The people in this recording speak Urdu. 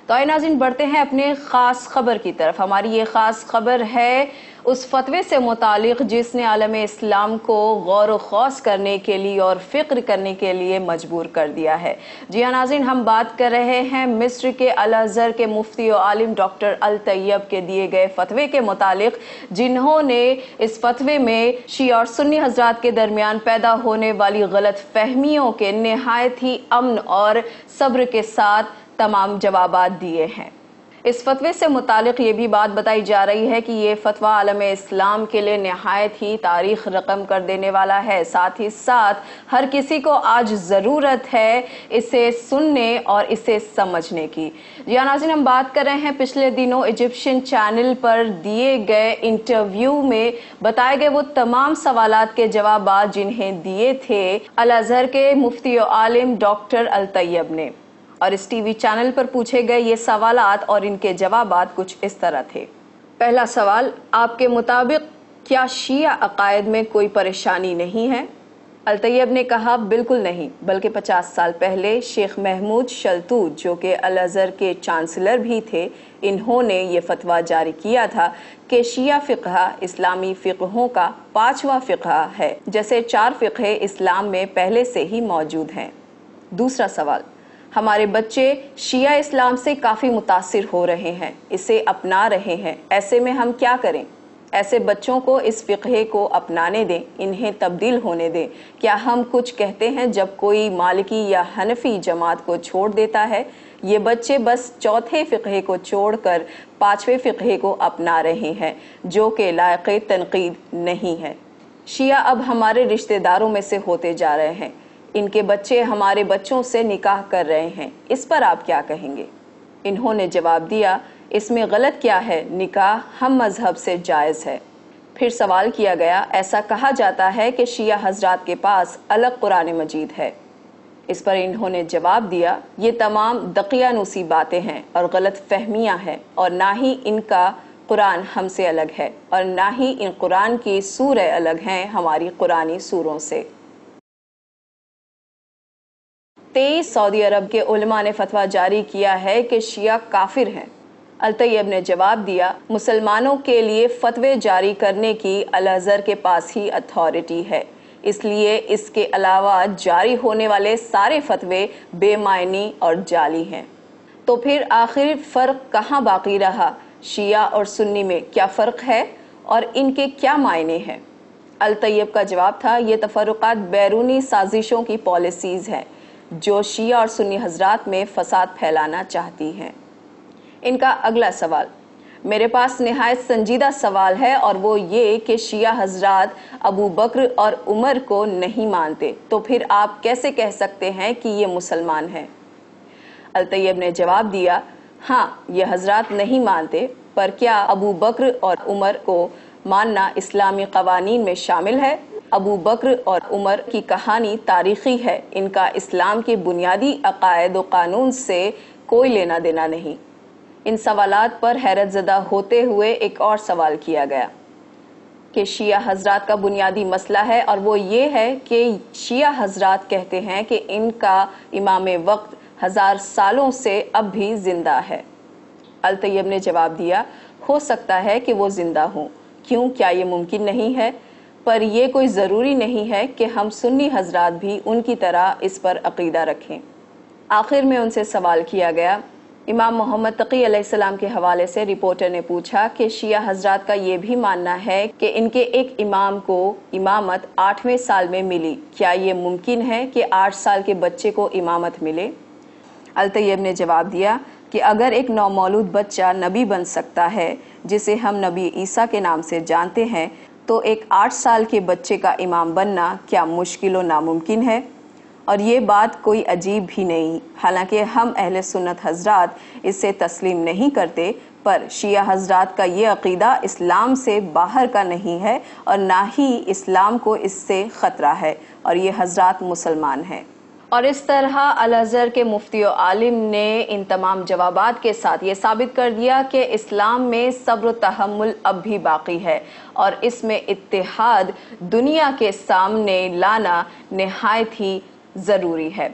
تو آئے ناظرین بڑھتے ہیں اپنے خاص خبر کی طرف۔ ہماری یہ خاص خبر ہے اس فتوے سے متعلق جس نے عالم اسلام کو غور و خوض کرنے کے لیے اور فکر کرنے کے لیے مجبور کر دیا ہے۔ جی ہاں ناظرین، ہم بات کر رہے ہیں مصر کے الازہر کے مفتی و عالم ڈاکٹر الطیب کے دیے گئے فتوے کے متعلق، جنہوں نے اس فتوے میں شیعہ اور سنی حضرات کے درمیان پیدا ہونے والی غلط فہمیوں کے نہایت ہی امن اور صبر کے ساتھ تمام جوابات دیے ہیں۔ اس فتوے سے متعلق یہ بھی بات بتائی جا رہی ہے کہ یہ فتویٰ عالم اسلام کے لیے نہایت ہی تاریخ رقم کر دینے والا ہے، ساتھ ہی ساتھ ہر کسی کو آج ضرورت ہے اسے سننے اور اسے سمجھنے کی۔ جی ناظرین، ہم بات کر رہے ہیں پچھلے دنوں ایجپشن چینل پر دیے گئے انٹرویو میں بتائے گئے وہ تمام سوالات کے جوابات جنہیں دیے تھے الازہر کے مفتی و عالم ڈاکٹر الطیب نے، اور اس ٹی وی چینل پر پوچھے گئے یہ سوالات اور ان کے جوابات کچھ اس طرح تھے۔ پہلا سوال، آپ کے مطابق کیا شیعہ عقائد میں کوئی پریشانی نہیں ہے؟ الطیب نے کہا بالکل نہیں، بلکہ 50 سال پہلے شیخ محمود شلتوت جو کہ الازہر کے چانسلر بھی تھے، انہوں نے یہ فتویٰ جاری کیا تھا کہ شیعہ فقہ اسلامی فقہوں کا 5واں فقہ ہے، جیسے 4 فقہ اسلام میں پہلے سے ہی موجود ہیں۔ دوسرا سوال، ہمارے بچے شیعہ اسلام سے کافی متاثر ہو رہے ہیں، اسے اپنا رہے ہیں، ایسے میں ہم کیا کریں؟ ایسے بچوں کو اس فقہ کو اپنانے دیں، انہیں تبدیل ہونے دیں۔ کیا ہم کچھ کہتے ہیں جب کوئی مالکی یا حنفی جماعت کو چھوڑ دیتا ہے؟ یہ بچے بس 4تھے فقہ کو چھوڑ کر 5ویں فقہ کو اپنا رہے ہیں، جو کہ لائق تنقید نہیں ہے۔ شیعہ اب ہمارے رشتہ داروں میں سے ہوتے جا رہے ہیں، ان کے بچے ہمارے بچوں سے نکاح کر رہے ہیں، اس پر آپ کیا کہیں گے؟ انہوں نے جواب دیا، اس میں غلط کیا ہے، نکاح ہم مذہب سے جائز ہے۔ پھر سوال کیا گیا، ایسا کہا جاتا ہے کہ شیعہ حضرات کے پاس الگ قرآن مجید ہے۔ اس پر انہوں نے جواب دیا، یہ تمام دقیانوسی باتیں ہیں اور غلط فہمیاں ہیں، اور نہ ہی ان کا قرآن ہم سے الگ ہے، اور نہ ہی ان قرآن کی سورہ الگ ہیں ہماری قرآنی سوروں سے۔ 23 سعودی عرب کے علماء نے فتویٰ جاری کیا ہے کہ شیعہ کافر ہیں۔ الطیب نے جواب دیا، مسلمانوں کے لیے فتوے جاری کرنے کی الازہر کے پاس ہی اتھارٹی ہے، اس لیے اس کے علاوہ جاری ہونے والے سارے فتوے بے معنی اور جعلی ہیں۔ تو پھر آخر فرق کہاں باقی رہا؟ شیعہ اور سنی میں کیا فرق ہے اور ان کے کیا معنی ہیں؟ الطیب کا جواب تھا، یہ تفرقات بیرونی سازشوں کی پالیسیز ہیں جو شیعہ اور سنی حضرات میں فساد پھیلانا چاہتی ہیں۔ ان کا اگلا سوال، میرے پاس نہایت سنجیدہ سوال ہے، اور وہ یہ کہ شیعہ حضرات ابو بکر اور عمر کو نہیں مانتے، تو پھر آپ کیسے کہہ سکتے ہیں کہ یہ مسلمان ہیں؟ الطیب نے جواب دیا، ہاں یہ حضرات نہیں مانتے، پر کیا ابو بکر اور عمر کو ماننا اسلامی قوانین میں شامل ہے؟ ابو بکر اور عمر کی کہانی تاریخی ہے، ان کا اسلام کے بنیادی عقائد و قانون سے کوئی لینا دینا نہیں۔ ان سوالات پر حیرت زدہ ہوتے ہوئے ایک اور سوال کیا گیا کہ شیعہ حضرات کا بنیادی مسئلہ ہے، اور وہ یہ ہے کہ شیعہ حضرات کہتے ہیں کہ ان کا امام وقت 1000 سالوں سے اب بھی زندہ ہے۔ الطیب نے جواب دیا، ہو سکتا ہے کہ وہ زندہ ہوں، کیوں، کیا یہ ممکن نہیں ہے؟ پر یہ کوئی ضروری نہیں ہے کہ ہم سنی حضرات بھی ان کی طرح اس پر عقیدہ رکھیں۔ آخر میں ان سے سوال کیا گیا، امام محمد تقی علیہ السلام کے حوالے سے رپورٹر نے پوچھا کہ شیعہ حضرات کا یہ بھی ماننا ہے کہ ان کے ایک امام کو امامت 8ویں سال میں ملی، کیا یہ ممکن ہے کہ 8 سال کے بچے کو امامت ملے؟ الطیب نے جواب دیا کہ اگر ایک نومولود بچہ نبی بن سکتا ہے جسے ہم نبی عیسیٰ کے نام سے جانتے ہیں، تو ایک 8 سال کے بچے کا امام بننا کیا مشکل و ناممکن ہے؟ اور یہ بات کوئی عجیب بھی نہیں، حالانکہ ہم اہل سنت حضرات اسے تسلیم نہیں کرتے، پر شیعہ حضرات کا یہ عقیدہ اسلام سے باہر کا نہیں ہے، اور نہ ہی اسلام کو اس سے خطرہ ہے، اور یہ حضرات مسلمان ہیں۔ اور اس طرح الازہر کے مفتی و عالم نے ان تمام جوابات کے ساتھ یہ ثابت کر دیا کہ اسلام میں صبر و تحمل اب بھی باقی ہے، اور اس میں اتحاد دنیا کے سامنے لانا نہایت ہی ضروری ہے۔